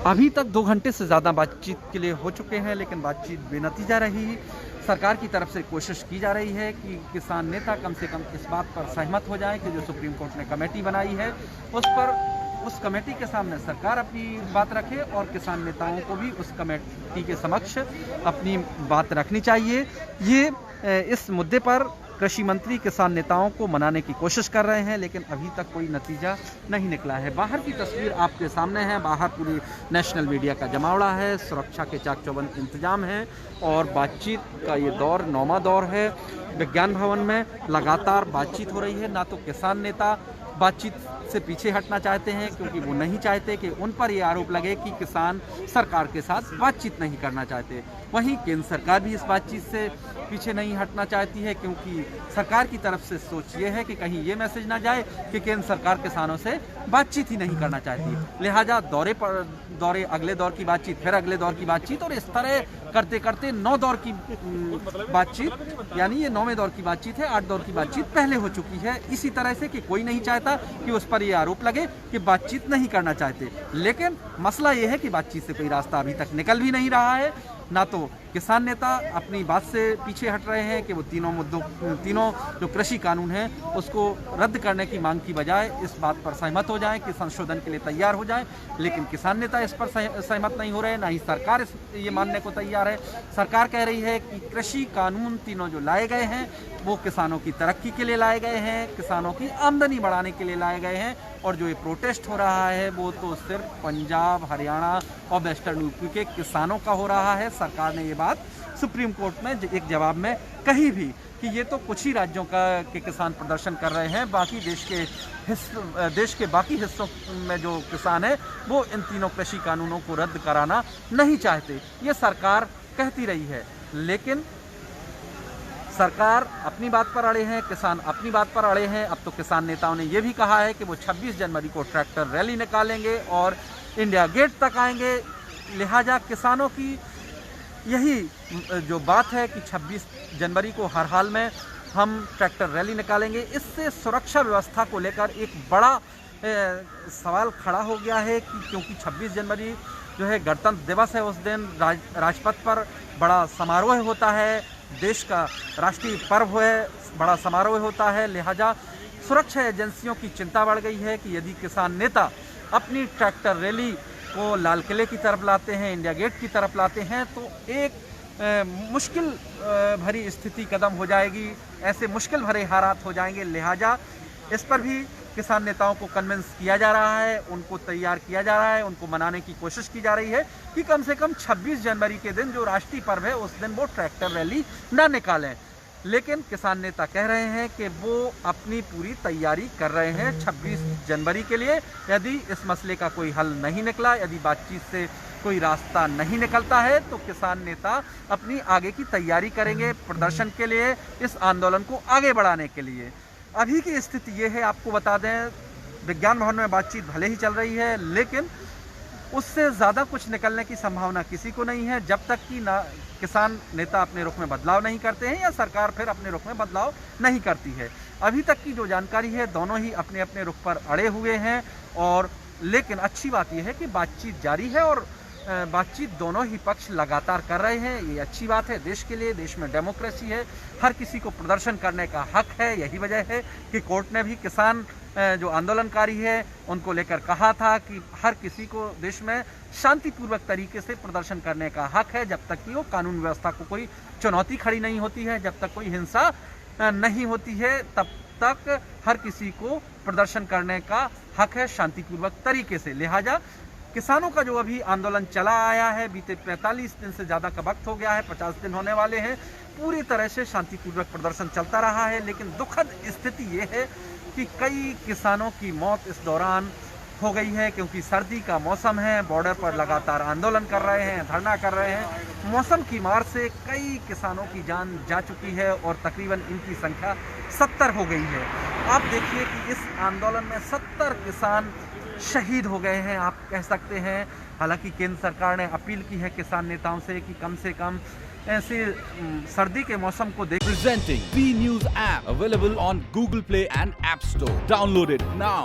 अभी तक 2 घंटे से ज़्यादा बातचीत के लिए हो चुके हैं, लेकिन बातचीत बेनतीजा रही। सरकार की तरफ से कोशिश की जा रही है कि किसान नेता कम से कम इस बात पर सहमत हो जाएं कि जो सुप्रीम कोर्ट ने कमेटी बनाई है उस कमेटी के सामने सरकार अपनी बात रखे और किसान नेताओं को भी उस कमेटी के समक्ष अपनी बात रखनी चाहिए। ये इस मुद्दे पर कृषि मंत्री किसान नेताओं को मनाने की कोशिश कर रहे हैं, लेकिन अभी तक कोई नतीजा नहीं निकला है। बाहर की तस्वीर आपके सामने है। बाहर पूरी नेशनल मीडिया का जमावड़ा है, सुरक्षा के चाक चौबंद इंतजाम है और बातचीत का ये दौर 9वां दौर है। विज्ञान भवन में लगातार बातचीत हो रही है। ना तो किसान नेता बातचीत से पीछे हटना चाहते हैं, क्योंकि वो नहीं चाहते कि उन पर ये आरोप लगे कि किसान सरकार के साथ बातचीत नहीं करना चाहते। वहीं केंद्र सरकार भी इस बातचीत से पीछे नहीं हटना चाहती है, क्योंकि सरकार की तरफ से सोच ये है कि कहीं ये मैसेज ना जाए कि केंद्र सरकार किसानों से बातचीत ही नहीं करना चाहती। लिहाजा दौरे अगले दौर की बातचीत, फिर अगले दौर की बातचीत और इस तरह करते करते 9 दौर की बातचीत, यानी ये 9वें दौर की बातचीत है। 8 दौर की बातचीत पहले हो चुकी है। इसी तरह से कि कोई नहीं चाहता कि उस पर ये आरोप लगे कि बातचीत नहीं करना चाहते, लेकिन मसला ये है कि बातचीत से कोई रास्ता अभी तक निकल भी नहीं रहा है। ना तो किसान नेता अपनी बात से पीछे हट रहे हैं कि वो तीनों जो कृषि कानून है उसको रद्द करने की मांग की बजाय इस बात पर सहमत हो जाएं कि संशोधन के लिए तैयार हो जाएं, लेकिन किसान नेता इस पर सहमत नहीं हो रहे। ना ही सरकार ये मानने को तैयार है। सरकार कह रही है कि कृषि कानून तीनों जो लाए गए हैं वो किसानों की तरक्की के लिए लाए गए हैं, किसानों की आमदनी बढ़ाने के लिए लाए गए हैं, और जो ये प्रोटेस्ट हो रहा है वो तो सिर्फ पंजाब, हरियाणा और वेस्टर्न यूपी के किसानों का हो रहा है। सरकार ने ये बात सुप्रीम कोर्ट में एक जवाब में कही भी कि ये तो कुछ ही राज्यों के किसान प्रदर्शन कर रहे हैं, बाकी देश के बाकी हिस्सों में जो किसान है वो इन तीनों कृषि कानूनों को रद्द कराना नहीं चाहते। ये सरकार कहती रही है, लेकिन सरकार अपनी बात पर अड़े हैं, किसान अपनी बात पर अड़े हैं। अब तो किसान नेताओं ने यह भी कहा है कि वो 26 जनवरी को ट्रैक्टर रैली निकालेंगे और इंडिया गेट तक आएंगे। लिहाजा किसानों की यही जो बात है कि 26 जनवरी को हर हाल में हम ट्रैक्टर रैली निकालेंगे। इससे सुरक्षा व्यवस्था को लेकर एक बड़ा सवाल खड़ा हो गया है कि क्योंकि 26 जनवरी जो है गणतंत्र दिवस है, उस दिन राजपथ पर बड़ा समारोह होता है, देश का राष्ट्रीय पर्व है, बड़ा समारोह होता है। लिहाजा सुरक्षा एजेंसियों की चिंता बढ़ गई है कि यदि किसान नेता अपनी ट्रैक्टर रैली को लाल किले की तरफ लाते हैं, इंडिया गेट की तरफ लाते हैं, तो एक मुश्किल भरी स्थिति कदम हो जाएगी, ऐसे मुश्किल भरे हालात हो जाएंगे। लिहाजा इस पर भी किसान नेताओं को कन्विंस किया जा रहा है, उनको तैयार किया जा रहा है, उनको मनाने की कोशिश की जा रही है कि कम से कम 26 जनवरी के दिन जो राष्ट्रीय पर्व है उस दिन वो ट्रैक्टर रैली ना निकालें। लेकिन किसान नेता कह रहे हैं कि वो अपनी पूरी तैयारी कर रहे हैं 26 जनवरी के लिए। यदि इस मसले का कोई हल नहीं निकला, यदि बातचीत से कोई रास्ता नहीं निकलता है, तो किसान नेता अपनी आगे की तैयारी करेंगे प्रदर्शन के लिए, इस आंदोलन को आगे बढ़ाने के लिए। अभी की स्थिति ये है, आपको बता दें, विज्ञान भवन में बातचीत भले ही चल रही है, लेकिन उससे ज़्यादा कुछ निकलने की संभावना किसी को नहीं है जब तक कि ना किसान नेता अपने रुख में बदलाव नहीं करते हैं या सरकार फिर अपने रुख में बदलाव नहीं करती है। अभी तक की जो जानकारी है, दोनों ही अपने अपने रुख पर अड़े हुए हैं, और लेकिन अच्छी बात यह है कि बातचीत जारी है और बातचीत दोनों ही पक्ष लगातार कर रहे हैं। ये अच्छी बात है देश के लिए। देश में डेमोक्रेसी है, हर किसी को प्रदर्शन करने का हक है। यही वजह है कि कोर्ट ने भी किसान जो आंदोलनकारी है उनको लेकर कहा था कि हर किसी को देश में शांतिपूर्वक तरीके से प्रदर्शन करने का हक है, जब तक कि वो कानून व्यवस्था को कोई चुनौती खड़ी नहीं होती है, जब तक कोई हिंसा नहीं होती है, तब तक हर किसी को प्रदर्शन करने का हक है शांतिपूर्वक तरीके से। लिहाजा किसानों का जो अभी आंदोलन चला आया है, बीते 45 दिन से ज़्यादा का वक्त हो गया है, 50 दिन होने वाले हैं, पूरी तरह से शांतिपूर्वक प्रदर्शन चलता रहा है। लेकिन दुखद स्थिति ये है कि कई किसानों की मौत इस दौरान हो गई है, क्योंकि सर्दी का मौसम है, बॉर्डर पर लगातार आंदोलन कर रहे हैं, धरना कर रहे हैं। मौसम की मार से कई किसानों की जान जा चुकी है और तकरीबन इनकी संख्या 70 हो गई है। आप देखिए कि इस आंदोलन में 70 किसान शहीद हो गए हैं, आप कह सकते हैं। हालांकि केंद्र सरकार ने अपील की है किसान नेताओं से कम ऐसे सर्दी के मौसम को देख। Presenting B News app available on Google Play and App Store. Download it now.